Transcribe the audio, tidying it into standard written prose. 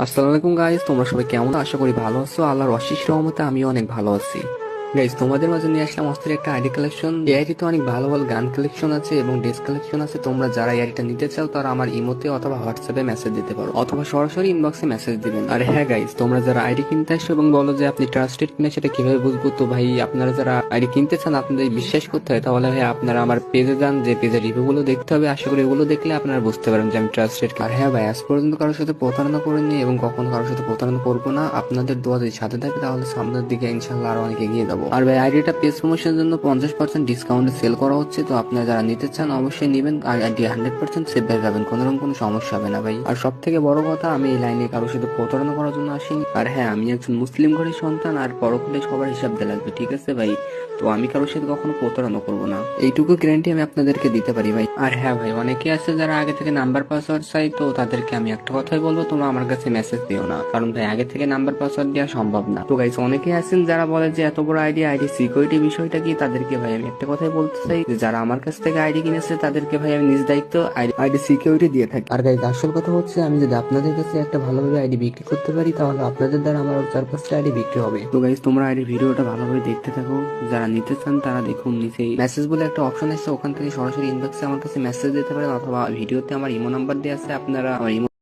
আসসালামু আলাইকুম গাইস, তোমরা সবাই কেমন? আশা করি ভালো আছো। আল্লাহর অশেষ রহমতে আমিও অনেক ভালো আছি। গাইস, তোমাদের মাঝে নিয়ে আসলাম অস্থির একটা আইডি কালেকশন। এই আইডিতে অনেক ভালো ভালো গান কালেকশন আছে এবং ড্রেস কালেকশন আছে। তোমরা যারা এই আইডিটা নিতে চাও তারা আমার ইমোতে অথবা হোয়াটসঅ্যাপে মেসেজ দিতে পারো অথবা সরাসরি ইনবক্সে মেসেজ দিবেন। আর হ্যাঁ গাইস, তোমরা যারা আইডি কিনতে আসো এবং বলো যে আপনি ট্রাস্টেড কিনা সেটা কিভাবে বুঝবো? তো ভাই, আপনারা যারা আইডি কিনতে চান আপনাদের বিশ্বাস করতে হয়, তাহলে ভাই আপনারা আমার পেজে যান, যে পেজের রিভিউ গুলো দেখতে হবে। আশা করি এগুলো দেখলে আপনারা বুঝতে পারেন যে আমি ট্রাস্টেড। আর হ্যাঁ ভাই, আজ পর্যন্ত কারোর সাথে প্রতারণা করিনি এবং কখনো কারোর সাথে প্রতারণা করবো না। আপনাদের দোয়া যদি সাথে থাকে তাহলে সামনের দিকে ইনশাল্লাহ আরো অনেক এগিয়ে যাবো। আর ভাই, আইডিটা পেজ প্রমোশনের জন্য 50% ডিসকাউন্টে সেল করা হচ্ছে। তো আপনারা যারা নিতে চান অবশ্যই নিবেন। আর আইডি 100% সেভ হয়ে যাবেন, কোনোরকম কোনো সমস্যা হবে না ভাই। আর সব থেকে বড় কথা, আমি এই লাইনে কারোর সাথে প্রতারণা করার জন্য আসিনি। আর হ্যাঁ, আমি একজন মুসলিম ঘরের সন্তান, আর পরকালে সবার হিসাব দিয়ে লাগবে, ঠিক আছে ভাই? তো আমি কারোর সাথে কখনো প্রতারণা করবো না, এইটুকু গ্যারান্টি আমি আপনাদেরকে দিতে পারি ভাই। আর হ্যাঁ ভাই, অনেকে আছে যারা আগে থেকে নাম্বার পাসওয়ার্ড চাই, তো তাদেরকে আমি একটা কথাই বলবো, তোমরা আমার কাছে মেসেজ দিও না, কারণ ভাই আগে থেকে নাম্বার পাসওয়ার্ড দেওয়া সম্ভব না। তো গাইস, অনেকে আছেন যারা বলে যে এত বড় আইডি সিকিউরিটি বিষয়টা কি, তাদেরকে ভাই আমি একটা কথাই বলতে চাই যে যারা আমার কাছ থেকে আইডি কিনেছে তাদেরকে ভাই আমি নিজ দায়িত্ব আইডি সিকিউরিটি দিয়ে থাকি। আর গাইস, আসল কথা হচ্ছে আমি যদি আপনাদের কাছে একটা ভালোভাবে আইডি বিক্রি করতে পারি তাহলে আপনাদের দ্বারা আমার 4-5টা আইডি বিক্রি হবে। তো গাইস, তোমরা আইডি ভিডিওটা ভালোভাবে দেখতে থাকো। যারা নিতে চান তারা দেখুন, নিচেই মেসেজ বলে একটা অপশন আছে, ওখান থেকে সরাসরি ইনবক্সে আমার কাছে মেসেজ দিতে পারেন অথবা ভিডিওতে আমার ইমো নাম্বার দেওয়া আছে, আপনারা আমার ইমো